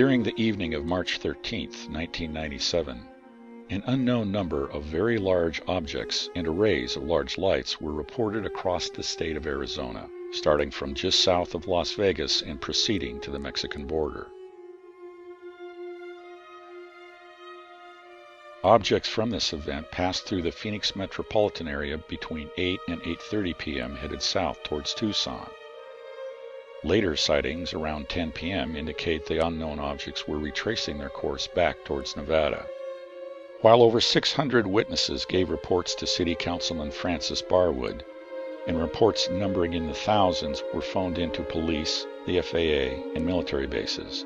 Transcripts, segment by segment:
During the evening of March 13, 1997, an unknown number of very large objects and arrays of large lights were reported across the state of Arizona, starting from just south of Las Vegas and proceeding to the Mexican border. Objects from this event passed through the Phoenix metropolitan area between 8 and 8:30 p.m. headed south towards Tucson. Later sightings around 10 p.m. indicate the unknown objects were retracing their course back towards Nevada. While over 600 witnesses gave reports to City Councilman Francis Barwood, and reports numbering in the thousands were phoned into police, the FAA, and military bases.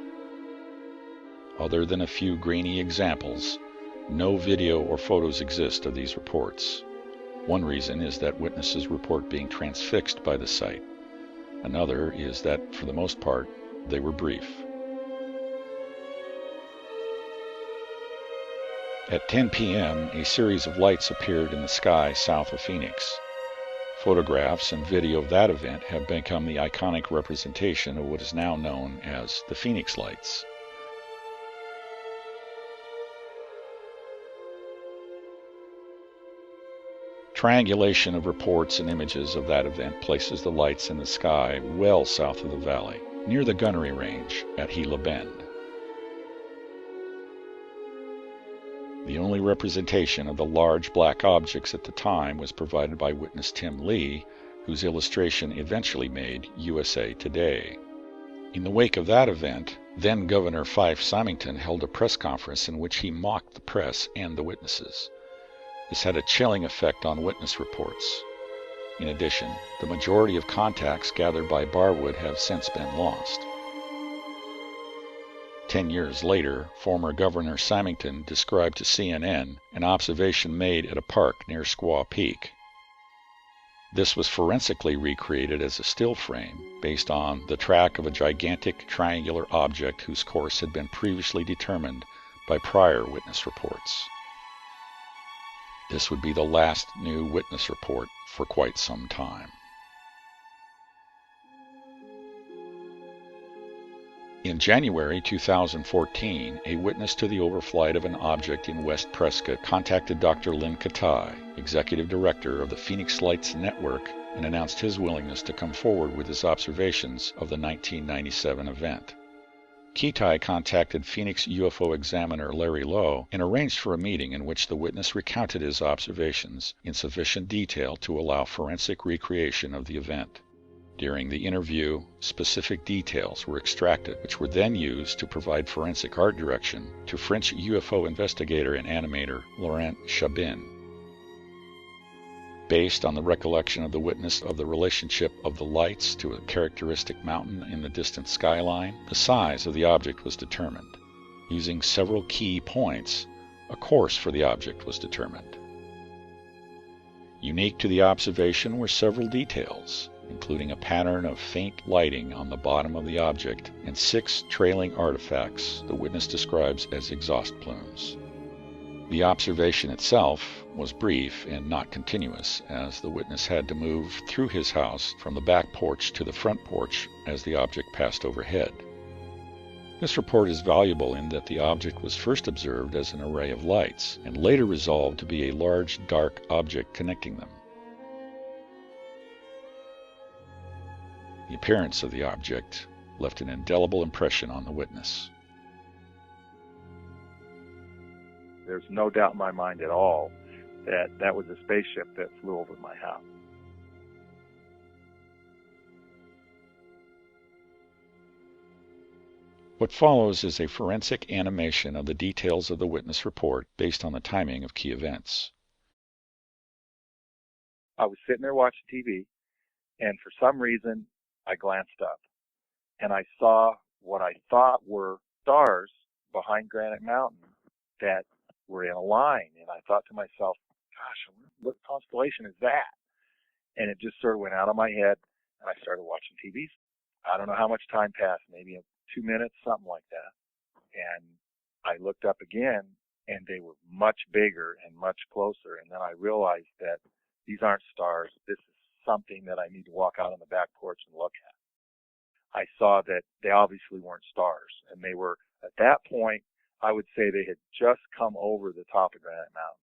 Other than a few grainy examples, no video or photos exist of these reports. One reason is that witnesses report being transfixed by the sight. Another is that, for the most part, they were brief. At 10 p.m., a series of lights appeared in the sky south of Phoenix. Photographs and video of that event have become the iconic representation of what is now known as the Phoenix Lights. Triangulation of reports and images of that event places the lights in the sky well south of the valley, near the gunnery range at Gila Bend. The only representation of the large black objects at the time was provided by witness Tim Lee, whose illustration eventually made USA Today. In the wake of that event, then Governor Fife Symington held a press conference in which he mocked the press and the witnesses. This had a chilling effect on witness reports. In addition, the majority of contacts gathered by Barwood have since been lost. 10 years later, former Governor Symington described to CNN an observation made at a park near Squaw Peak. This was forensically recreated as a still frame based on the track of a gigantic triangular object whose course had been previously determined by prior witness reports. This would be the last new witness report for quite some time. In January 2014, a witness to the overflight of an object in West Prescott contacted Dr. Lynn Katai, Executive Director of the Phoenix Lights Network, and announced his willingness to come forward with his observations of the 1997 event. Katai contacted Phoenix UFO examiner Larry Lowe and arranged for a meeting in which the witness recounted his observations in sufficient detail to allow forensic recreation of the event. During the interview, specific details were extracted, which were then used to provide forensic art direction to French UFO investigator and animator Laurent Chabin. Based on the recollection of the witness of the relationship of the lights to a characteristic mountain in the distant skyline, the size of the object was determined. Using several key points, a course for the object was determined. Unique to the observation were several details, including a pattern of faint lighting on the bottom of the object and 6 trailing artifacts the witness describes as exhaust plumes. The observation itself was brief and not continuous, as the witness had to move through his house from the back porch to the front porch as the object passed overhead. This report is valuable in that the object was first observed as an array of lights and later resolved to be a large dark object connecting them. The appearance of the object left an indelible impression on the witness. There's no doubt in my mind at all that that was a spaceship that flew over my house. What follows is a forensic animation of the details of the witness report based on the timing of key events. I was sitting there watching TV, and for some reason, I glanced up, and I saw what I thought were stars behind Granite Mountain that were in a line, and I thought to myself, gosh, what constellation is that? And it just sort of went out of my head, and I started watching TV. I don't know how much time passed, maybe 2 minutes, something like that. And I looked up again, and they were much bigger and much closer, and then I realized that these aren't stars. This is something that I need to walk out on the back porch and look at. I saw that they obviously weren't stars. And they were, at that point, I would say they had just come over the top of Granite Mountain.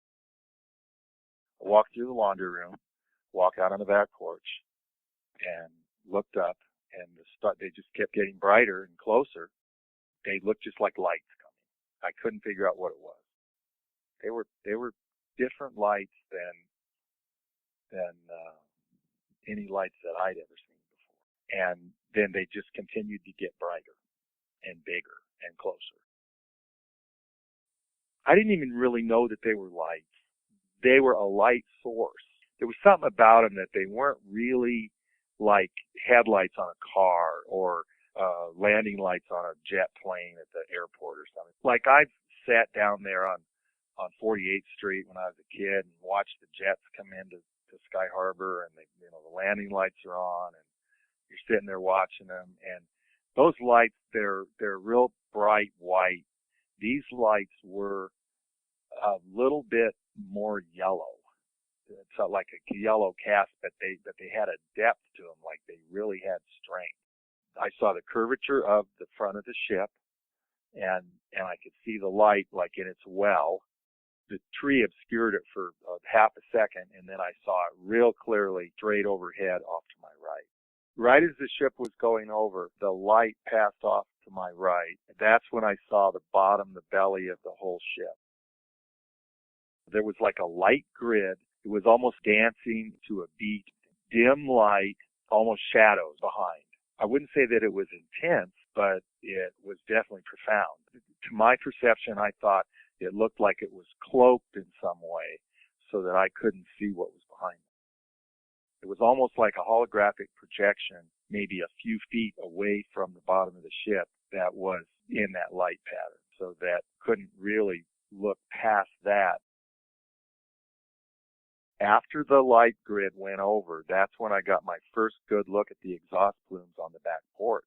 I walked through the laundry room, walked out on the back porch, and looked up, and they just kept getting brighter and closer. They looked just like lights coming. I couldn't figure out what it was. They were different lights than any lights that I'd ever seen before. And then they just continued to get brighter and bigger and closer. I didn't even really know that they were lights. They were a light source. There was something about them that they weren't really like headlights on a car or landing lights on a jet plane at the airport or something. Like I've sat down there on 48th Street when I was a kid and watched the jets come into Sky Harbor, and the landing lights are on, and you're sitting there watching them, and those lights, they're real bright white. These lights were a little bit more yellow. It's like a yellow cast, but they had a depth to them, like they really had strength. I saw the curvature of the front of the ship, and I could see the light like in its well. The tree obscured it for half a second, and then I saw it real clearly straight overhead off to my right. Right as the ship was going over, the light passed off to my right. That's when I saw the bottom, the belly of the whole ship. There was like a light grid. It was almost dancing to a beat. Dim light, almost shadows behind. I wouldn't say that it was intense, but it was definitely profound. To my perception, I thought it looked like it was cloaked in some way so that I couldn't see what was behind it. It was almost like a holographic projection, maybe a few feet away from the bottom of the ship, that was in that light pattern, so that couldn't really look past that. After the light grid went over, that's when I got my first good look at the exhaust plumes on the back porch.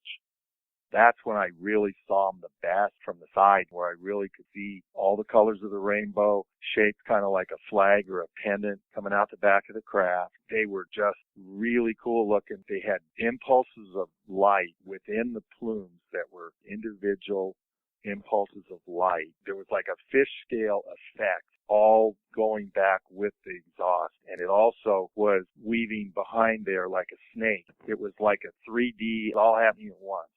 That's when I really saw them the best from the side, where I really could see all the colors of the rainbow, shaped kind of like a flag or a pendant coming out the back of the craft. They were just really cool looking. They had impulses of light within the plumes that were individual impulses of light. There was like a fish scale effect, all going back with the exhaust. And it also was weaving behind there like a snake. It was like a 3D, all happening at once.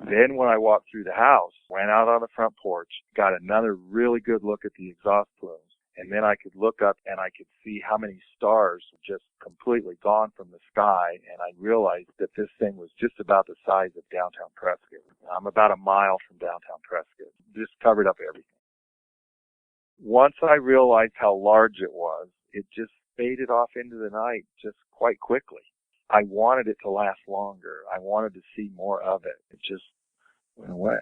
Then when I walked through the house, went out on the front porch, got another really good look at the exhaust plumes. And then I could look up and I could see how many stars were just completely gone from the sky. And I realized that this thing was just about the size of downtown Prescott. I'm about a mile from downtown Prescott. Just covered up everything. Once I realized how large it was, it just faded off into the night just quite quickly. I wanted it to last longer. I wanted to see more of it. It just went away.